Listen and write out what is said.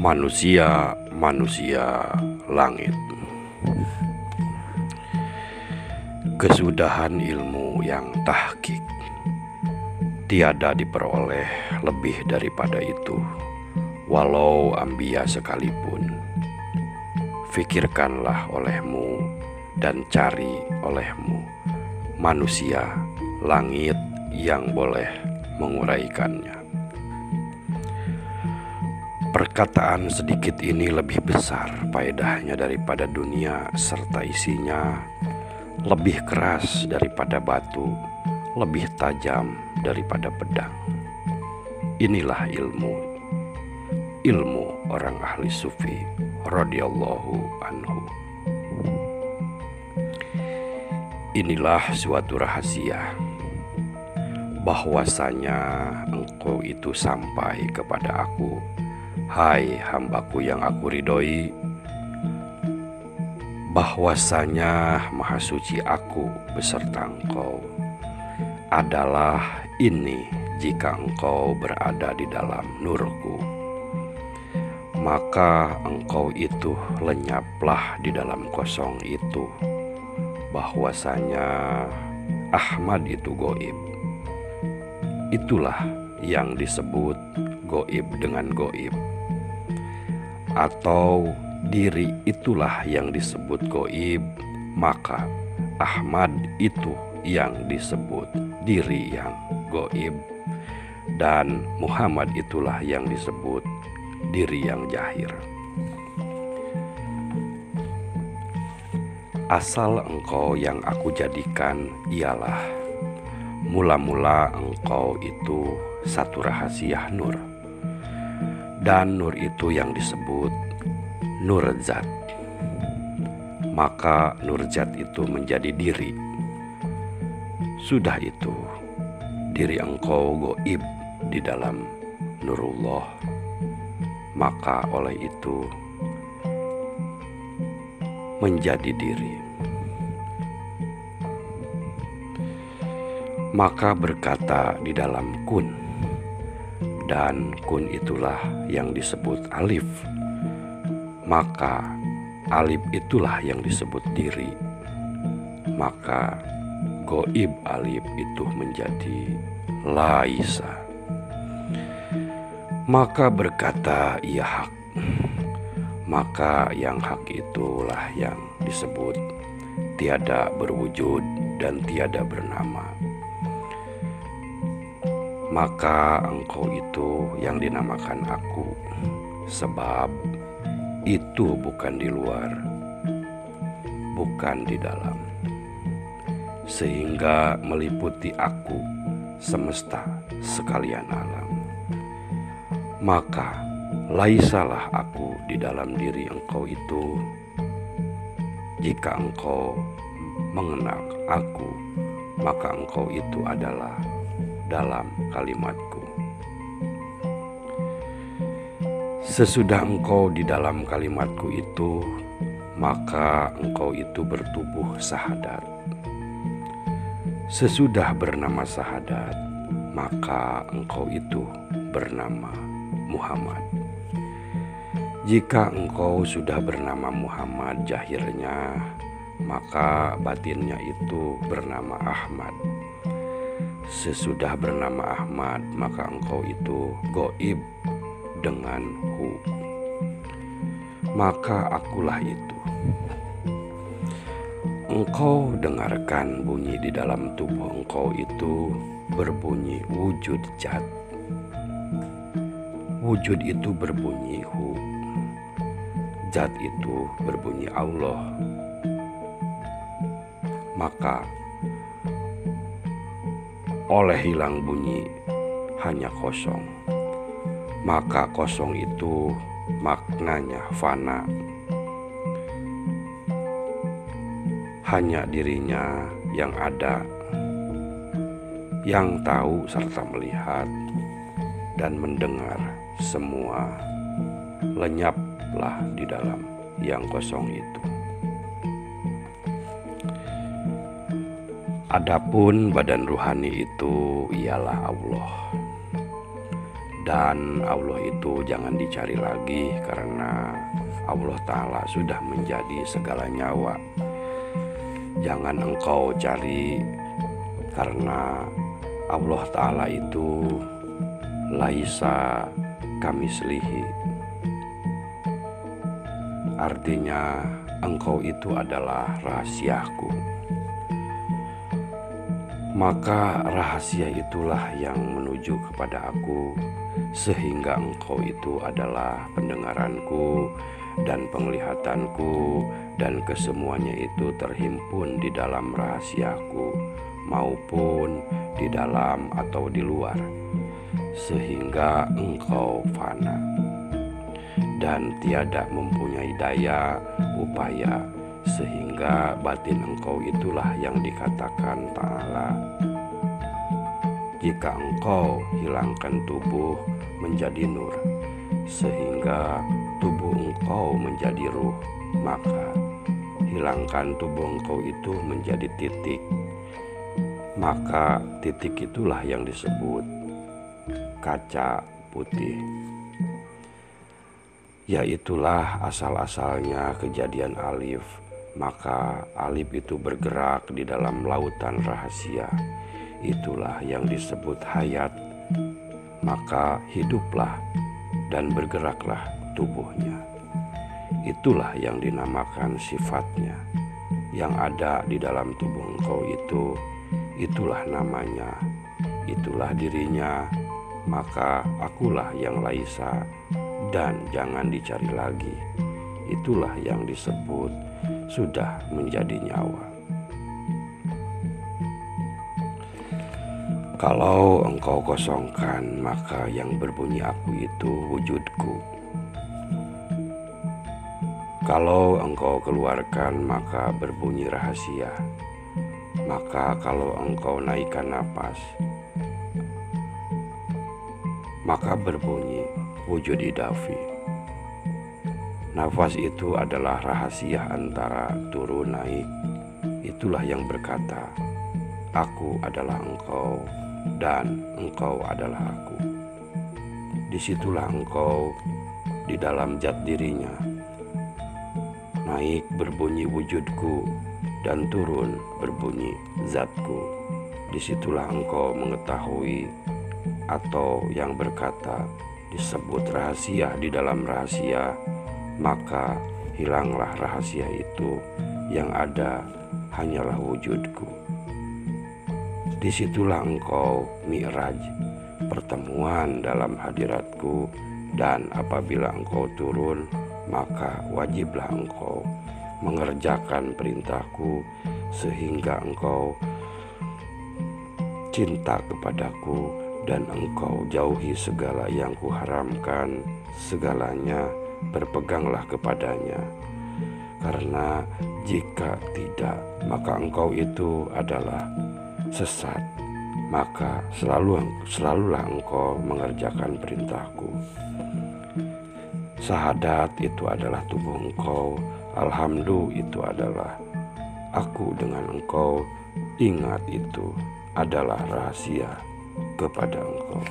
Manusia, manusia, langit. Kesudahan ilmu yang tahqiq tiada diperoleh lebih daripada itu, walau anbiya sekalipun. Fikirkanlah olehmu dan cari olehmu manusia, langit yang boleh menguraikannya. Perkataan sedikit ini lebih besar faedahnya daripada dunia serta isinya, lebih keras daripada batu, lebih tajam daripada pedang. Inilah ilmu orang ahli sufi radhiyallahu anhu. Inilah suatu rahasia, bahwasanya engkau itu sampai kepada aku, hai hambaku yang aku ridhoi, bahwasanya maha suci aku beserta engkau adalah ini jika engkau berada di dalam nurku, maka engkau itu lenyaplah di dalam kosong itu, bahwasanya Ahmad itu goib. Itulah yang disebut goib dengan goib, atau diri itulah yang disebut goib, maka Ahmad itu yang disebut diri yang goib, dan Muhammad itulah yang disebut diri yang jahir. Asal engkau yang aku jadikan ialah mula-mula engkau itu satu rahasia nur, dan nur itu yang disebut nur zat. Maka nur zat itu menjadi diri. Sudah itu diri engkau goib di dalam nurullah, maka oleh itu menjadi diri. Maka berkata di dalam kun, dan kun itulah yang disebut alif, maka alif itulah yang disebut diri, maka goib alif itu menjadi laisa. Maka berkata ia hak, maka yang hak itulah yang disebut tiada berwujud dan tiada bernama. Maka engkau itu yang dinamakan aku, sebab itu bukan di luar, bukan di dalam, sehingga meliputi aku semesta sekalian alam. Maka laisalah aku di dalam diri engkau itu. Jika engkau mengenal aku, maka engkau itu adalah dalam kalimatku. Sesudah engkau di dalam kalimatku itu, maka engkau itu bertubuh sahadat. Sesudah bernama sahadat, maka engkau itu bernama Muhammad. Jika engkau sudah bernama Muhammad jahirnya, maka batinnya itu bernama Ahmad. Sesudah bernama Ahmad, maka engkau itu goib dengan hu, maka akulah itu. Engkau dengarkan bunyi di dalam tubuh engkau itu berbunyi wujud zat. Wujud itu berbunyi hu, zat itu berbunyi Allah. Maka oleh hilang bunyi hanya kosong, maka kosong itu maknanya fana. Hanya dirinya yang ada, yang tahu serta melihat dan mendengar semua, lenyaplah di dalam yang kosong itu. Adapun badan rohani itu ialah Allah. Dan Allah itu jangan dicari lagi karena Allah Ta'ala sudah menjadi segala nyawa. Jangan engkau cari karena Allah Ta'ala itu laisa kamislihi. Artinya engkau itu adalah rahasiaku. Maka rahasia itulah yang menuju kepada aku, sehingga engkau itu adalah pendengaranku dan penglihatanku, dan kesemuanya itu terhimpun di dalam rahasiaku maupun di dalam atau di luar, sehingga engkau fana dan tiada mempunyai daya upaya, sehingga batin engkau itulah yang dikatakan Ta'ala. Jika engkau hilangkan tubuh menjadi nur, sehingga tubuh engkau menjadi ruh, maka hilangkan tubuh engkau itu menjadi titik. Maka titik itulah yang disebut kaca putih. Yaitulah asal-asalnya kejadian alif. Maka alif itu bergerak di dalam lautan rahasia. Itulah yang disebut hayat. Maka hiduplah dan bergeraklah tubuhnya. Itulah yang dinamakan sifatnya. Yang ada di dalam tubuh engkau itu, itulah namanya, itulah dirinya. Maka akulah yang laisa dan jangan dicari lagi. Itulah yang disebut sudah menjadi nyawa. Kalau engkau kosongkan, maka yang berbunyi aku itu wujudku. Kalau engkau keluarkan, maka berbunyi rahasia. Maka kalau engkau naikkan napas, maka berbunyi wujud idafi. Nafas itu adalah rahasia antara turun naik. Itulah yang berkata, aku adalah engkau dan engkau adalah aku. Disitulah engkau di dalam zat dirinya. Naik berbunyi wujudku dan turun berbunyi zatku. Disitulah engkau mengetahui, atau yang berkata disebut rahasia di dalam rahasia. Maka hilanglah rahasia itu, yang ada hanyalah wujudku. Disitulah engkau mi'raj, pertemuan dalam hadiratku. Dan apabila engkau turun, maka wajiblah engkau mengerjakan perintahku, sehingga engkau cinta kepadaku dan engkau jauhi segala yang kuharamkan. Segalanya berpeganglah kepadanya, karena jika tidak, maka engkau itu adalah sesat. Maka selalulah engkau mengerjakan perintahku. Syahadat itu adalah tubuh engkau. Alhamdulillah itu adalah aku dengan engkau. Ingat itu adalah rahasia kepada engkau.